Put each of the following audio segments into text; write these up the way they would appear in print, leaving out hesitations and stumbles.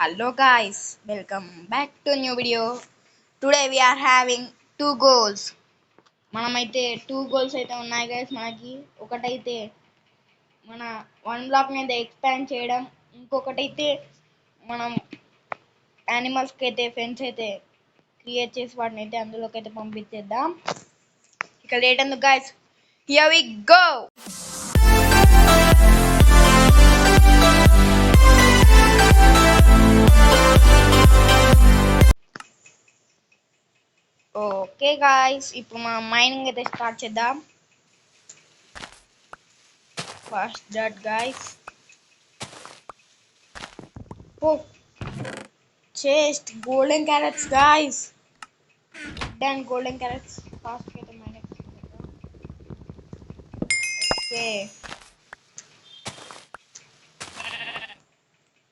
Hello guys, welcome back to a new video. Today we are having two goals. మనమైతే two goals అయితే ఉన్నాయి guys మనకి. ఒకటైతే మన వన్ బ్లాక్ మీద ఎక్స్పాండ్ చేయడం, ఇంకొకటైతే మనం యానిమల్స్కి అయితే ఫెన్స్ అయితే క్రియేట్ చేసి వాటిని అయితే అందులోకి అయితే పంపించేద్దాం. ఇక లేట్ ఎందుకు guys, here we go. Okay guys, ఇప్పుడు మనం మైనింగ్ అయితే స్టార్ట్ చేద్దాం. First that guys. Oh chest golden carrots guys, then golden carrots fast అయితే మైనింగ్ చేద్దాం. Okay,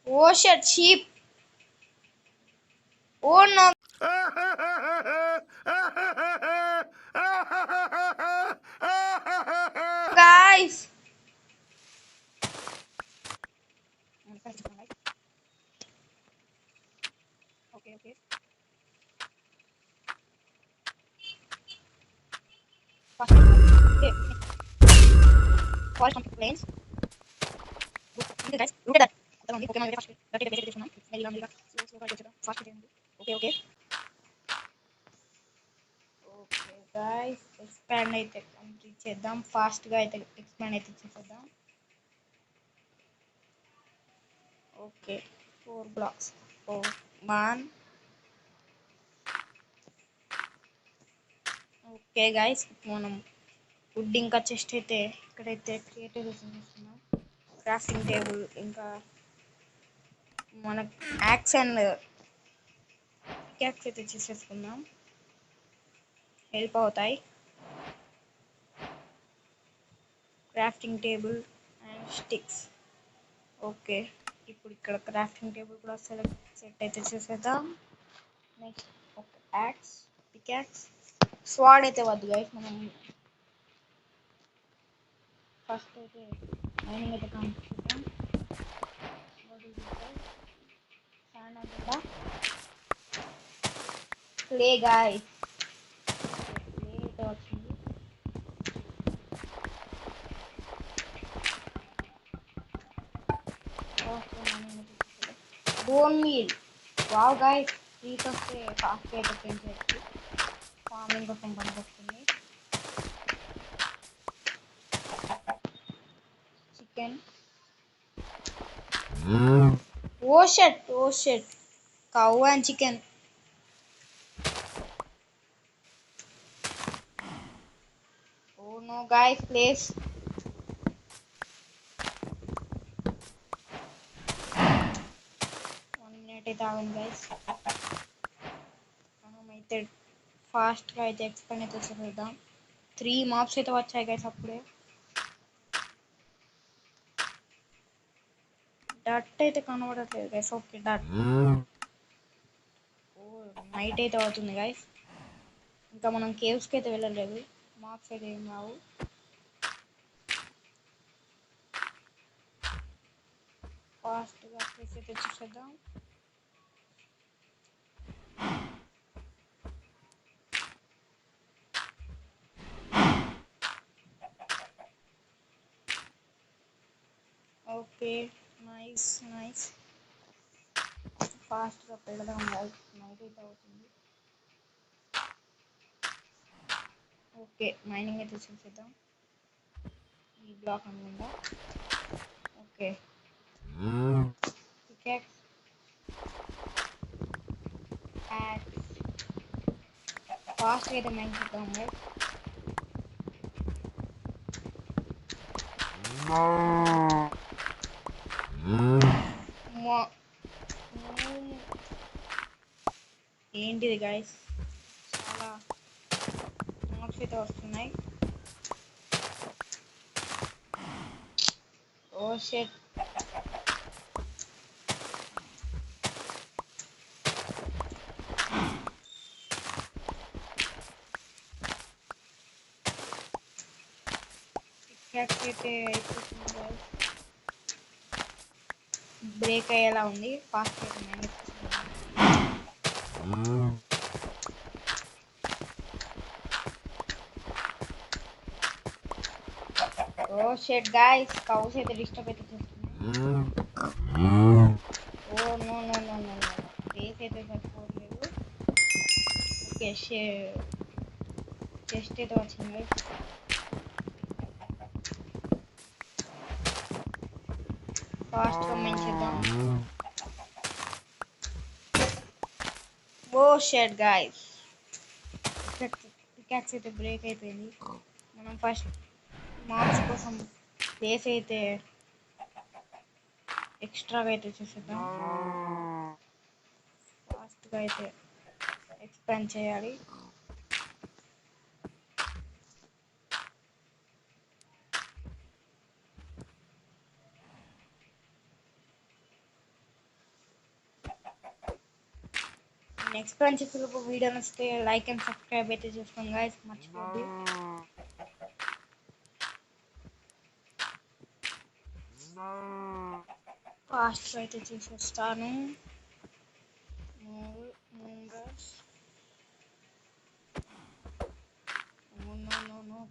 oh shit sheep, oh no guys. Okay, okay. Fast. Okay. Forest complete plains. Good guys. Look at that. Okay, okay, man. Fast. That is basic one. Mega, mega. Slow, slow. Fast. Okay, okay. Okay guys, expand అయితే complete చేద్దాం. ఫాస్ట్గా అయితే expand అయితే చేసేద్దాం. Okay, 4 blocks. Oh one. Okay guys, మనం wood ఇంకా chest అయితే ఇక్కడైతే క్రియేటివ్ చేస్తున్నాం. క్రాఫ్టింగ్ టేబుల్ ఇంకా మనకు యాక్స్ అండ్ పికాక్స్ అయితే చేసేసుకుందాం, హెల్ప్ అవుతాయి. Crafting table and sticks. Okay, ఇప్పుడు ఇక్కడ క్రాఫ్టింగ్ టేబుల్ కూడా సెట్ అయితే చేసేద్దాం. నెక్స్ట్ ఒక యాక్స్, పికాక్స్, స్వాడ్ అయితే వద్దు గైస్. మనం ఫస్ట్ అయితే మైనింగ్ అయితే కంప్లీట్ చేద్దాం. శాండ్ అంతా క్లే గాయస్, క్లే అయితే వచ్చింది. Bone meal, wow guys, trees వస్తే ఫాస్ట్ అయితే పెంచవచ్చు, ఫార్మింగ్ కోసం పనికొస్తుంది. Chicken, oh shut, cow and chicken. Oh no guys, please. 1 minute అయితే ఆగండి గైస్. మనమైతే ఫాస్ట్గా అయితే ఎక్స్పాండ్ అయితే చేద్దాం. 3 మాప్స్ అయితే వచ్చాయి గైస్ అప్పుడే. డట్ అయితే కనబడట్లేదు గైస్. ఓకే డట్. ఓ నైట్ అయితే అవుతుంది గైస్, ఇంకా మనం కేవ్స్కి అయితే వెళ్ళలేదు. మాప్స్ అయితే ఏం రావు. ఫాస్ట్గా ప్లేస్ అయితే చూసేద్దాం. Okay, nice nice. ఫాస్ట్గా పెడదాం గైస్, నైట్ అయితే అవుతుంది. ఓకే, మైనింగ్ అయితే చూసేద్దాం. ఈ బ్లాక్ అనుకుంటా. ఓకే, పికాక్స్, యాక్స్, ఫాస్ట్గా అయితే మైన్ చేద్దాం గైస్. ఏంటిది గైస్, చాలా మార్క్స్ అయితే వస్తున్నాయి. ఓ షట్, పికాక్స్ అయితే అయిపోతుంది గైస్. బ్రేక్ అయ్యేలా ఉంది. ఫాస్ట్ అయితే మైనస్. ఓ షెట్ గాయ్స్, కౌస్ అయితే డిస్టర్బ్ అయితే చేస్తున్నాయి. Oh no no no no no, base అయితే సరిపోలేదు. ఓకే, చెస్ట్ అయితే వచ్చింది. ఫాస్ట్గా మంచిద్దాం. ఓ షెట్ గాయ్స్, పికాక్స్ అయితే బ్రేక్ అయిపోయింది. మనం ఫస్ట్ మాప్స్ కోసం బేస్ అయితే ఎక్స్ట్రాగా అయితే చేసేద్దాం. ఫాస్ట్గా అయితే ఎక్స్పాండ్ చేయాలి. నెక్స్ట్ బ్రాంచ్ వీడియో నచ్చితే లైక్ అండ్ సబ్స్క్రైబ్ అయితే చేసుకోండి గైస్, మర్చిపోద్దు. ఫాస్ట్ అయితే చేసేస్తాను.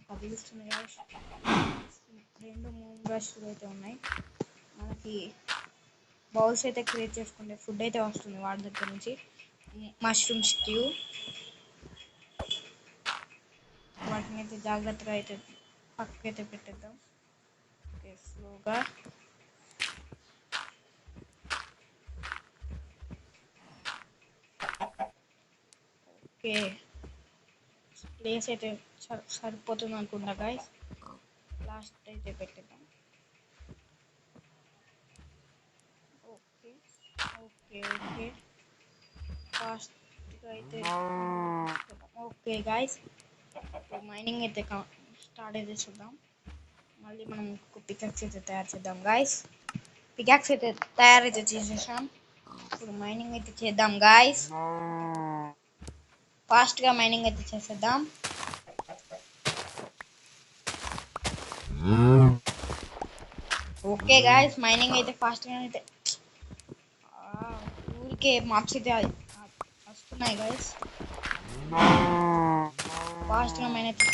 కదిలిస్తుంది గైస్. 2 మూన్ బ్రష్లు అయితే ఉన్నాయి. మనకి బౌల్స్ అయితే క్రియేట్ చేసుకుంటే ఫుడ్ అయితే వస్తుంది వాటి దగ్గర నుంచి. మష్రూమ్ స్ట్యూ, వాటిని అయితే జాగ్రత్తగా అయితే పక్కకైతే పెట్టేద్దాం. ఓకే, స్లోగా. ఓకే, ప్లేస్ అయితే సరిపోతుంది అనుకుంటా గైస్. లాస్ట్ అయితే పెట్టేద్దాం. ఓకే ఓకే ఓకే, ఫాస్ట్గా అయితే. ఓకే గైస్, మైనింగ్ అయితే స్టార్ట్ అయితే చూద్దాం. మళ్ళీ మనం పికాక్స్ అయితే తయారు చేద్దాం గైస్. పికాక్స్ అయితే తయారైతే చేసేసాం. ఇప్పుడు మైనింగ్ అయితే చేద్దాం గైస్. ఫాస్ట్గా మైనింగ్ అయితే చేసేద్దాం. ఓకే గైస్, మైనింగ్ అయితే ఫాస్ట్గా అయితే ఊరికే మాప్స్ అయితే వస్తున్నాయి గైస్. ఫాస్ట్గా మైన్ అయితే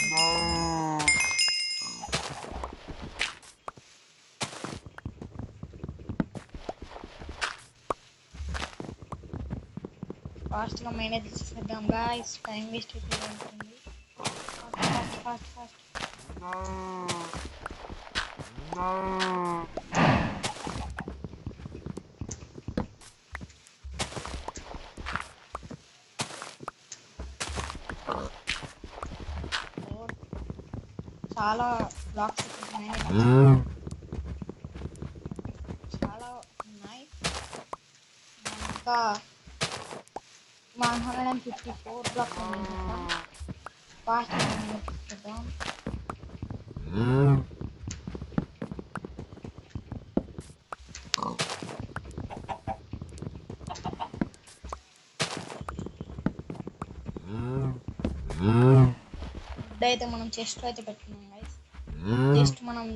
ఫాస్ట్గా మైన్ అయితే చేసేద్దాం గైస్. టైం వేస్ట్ అయితే ఉంటుంది. Fast fast fast. చాలా బ్లాక్స్ చాలా ఉన్నాయి. ఇంకా 154 బ్లాక్స్ ఉన్నాయి. ఫాస్ట్ చేద్దాం. ఫుడ్ అయితే మనం చెస్ట్ అయితే పెట్టుకున్నాం గైస్. జస్ట్ మనం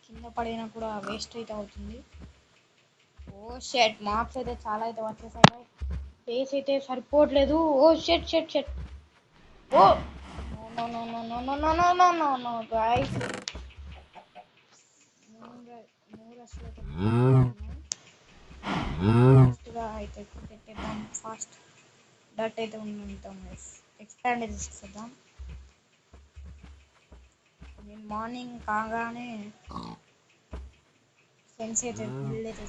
కింద పడినా కూడా వేస్ట్ అయితే అవుతుంది. ఓ షెట్, మార్క్స్ అయితే చాలా అయితే వచ్చేసాయి. ఫేస్ అయితే సరిపోవట్లేదు. ఓ shit shit shit. Oh no no no no no no no no no no guys, ఫాస్ట్గా అయితే పెట్టేద్దాం. ఫాస్ట్ డట్ అయితే ఉంటాం గైస్. ఎక్స్పాండ్ అయితే చేసేద్దాం. నేను మార్నింగ్ కాగానే ఫ్రెండ్స్ అయితే బిల్డ్ అయితే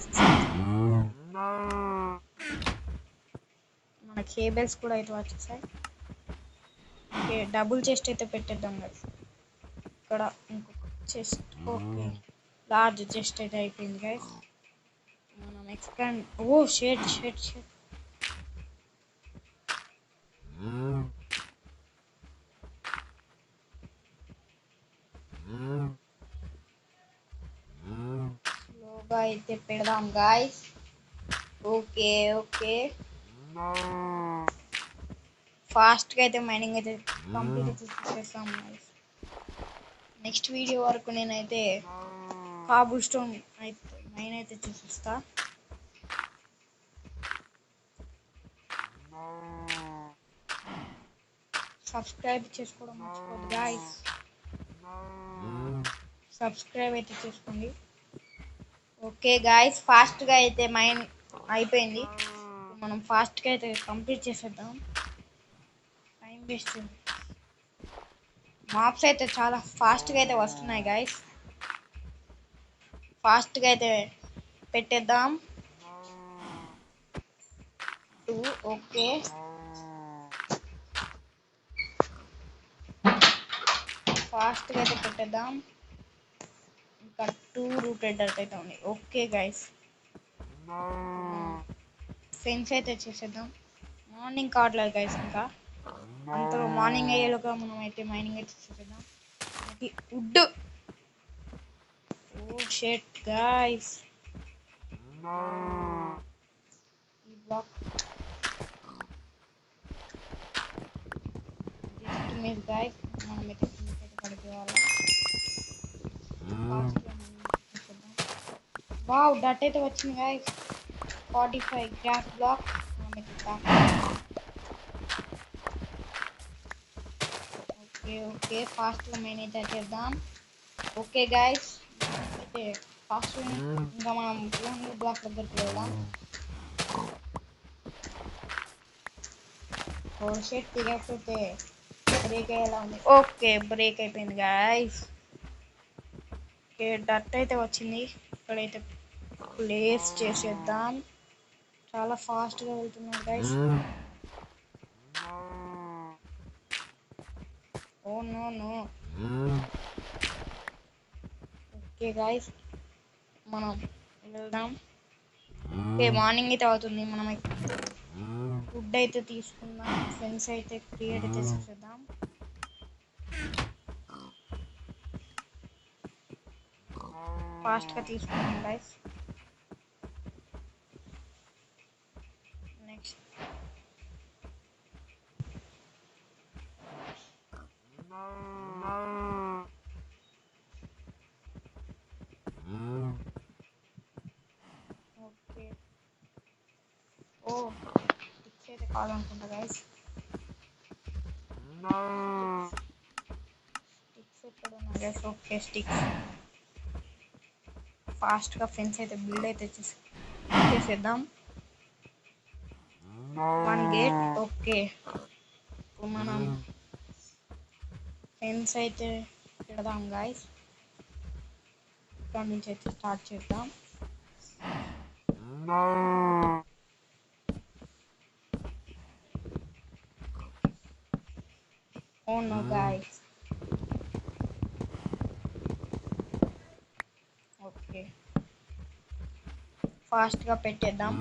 మన కేబుల్స్ కూడా అయితే వచ్చేసాయి. ఓకే, డబుల్ చెస్ట్ అయితే పెట్టేద్దాం గైస్. ఇక్కడ ఇంకొక చెస్ట్. ఓకే, లార్జ్ చెస్ట్ అయితే అయిపోయింది గైస్. మనం ఎక్స్పాండ్. ఓ షెట్ షెట్ షెట్. స్లోగా అయితే పెడదాం గాయస్. ఓకే ఓకే, ఫాస్ట్గా అయితే మైనింగ్ అయితే కంప్లీట్ చేస్తాం గాయస్. నెక్స్ట్ వీడియో వరకు నేనైతే కాబుల్ స్టోన్ అయితే మైన్ అయితే చూపిస్తా. సబ్స్క్రైబ్ చేసుకోవడం మర్చిపోద్దు గాయస్. సబ్స్క్రైబ్ అయితే చేసుకోండి. ఓకే గాయస్, ఫాస్ట్గా అయితే మైన్ అయిపోయింది. మనం ఫాస్ట్గా అయితే కంప్లీట్ చేసేద్దాం. Time waste. మాప్స్ అయితే చాలా ఫాస్ట్గా అయితే వస్తున్నాయి గాయస్. ఫాస్ట్గా అయితే పెట్టేద్దాం. 2 ఓకే. ఫాస్ట్గా అయితే పెట్టేద్దాం. ఇంకా 2 రూటెడ్ అయితే ఉంది. ఓకే గైస్, ఫెన్స్ అయితే చేసేద్దాం. మార్నింగ్ కావట్లేదు గైస్, ఇంకా అంతలో మార్నింగ్ అయ్యేలోగా మనం అయితే మైనింగ్ అయితే చేసేద్దాం. వుడ్. ఓ షెట్ గైస్, ఈ బ్లాక్ జస్ట్ మిస్ గైస్. మనమైతే పడిపోవాలి. వావ్, డట్ అయితే వచ్చింది guys. 45 grass block. Okay okay, ఫాస్ట్గా మైన్ అయితే చేద్దాం. ఓకే గైస్, అయితే ఫాస్ట్ ఇంకా మనం 200 బ్లాక్ దగ్గరికి వెళ్దాం. ఓ షెట్, తిరగకపోతే బ్రేక్ అయ్యేలా ఉంది. ఓకే, బ్రేక్ అయిపోయింది గైస్. ఓకే, డట్ అయితే వచ్చింది. ఇక్కడైతే ప్లేస్ చేసేద్దాం. చాలా ఫాస్ట్గా వెళ్తున్నారు guys. Oh no no. Okay guys, మనం వెళ్దాం. ఓకే, మార్నింగ్ అయితే అవుతుంది. మనం ఫుడ్ అయితే తీసుకుందాం. ఫెన్స్ అయితే క్రియేట్ అయితే చేసేద్దాం. ఫాస్ట్గా తీసుకుందాం guys. Next okay. Oh sticks అయితే కావాలనుకుంటా గైస్. స్టిక్స్ ఎక్కడ ఉన్నాయి గైస్? Okay, sticks. ఫాస్ట్గా ఫెన్స్ అయితే బిల్డ్ అయితే చేసేద్దాం. 1 గేట్. ఓకే, ఇప్పుడు మనం ఫెన్స్ అయితే పెడదాం గాయస్. ఇక్కడ నుంచి అయితే స్టార్ట్ చేద్దాం. ఓ నో గాయస్. ఓకే, ఫాస్ట్గా పెట్టేద్దాం.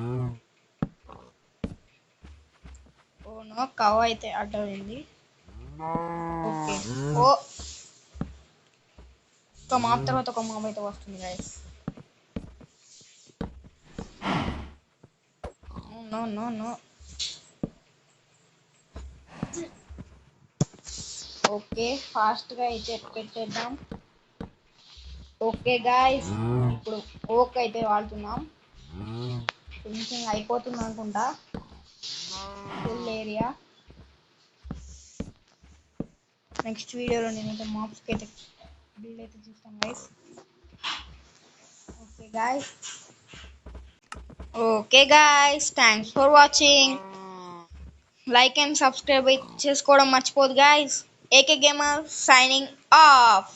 ఓ నో, కవ్ అయితే అడ్డమైంది. ఓకే. ఓ, ఒక మాప్ తర్వాత ఒక మాప్ అయితే వస్తుంది guys. No no no. Okay, ఫాస్ట్గా అయితే పెట్టేద్దాం. ఓకే గాయస్, ఇప్పుడు ఓక్ అయితే వాడుతున్నాం. ఫినిషింగ్ అయిపోతుంది అనుకుంటా. Full area. నెక్స్ట్ వీడియోలో నేనైతే మాప్స్కి అయితే బిల్డ్ అయితే చూస్తాను guys. Okay guys. Okay guys, thanks for watching. Like and subscribe చేసుకోవడం మర్చిపోదు guys. AK gamer signing of.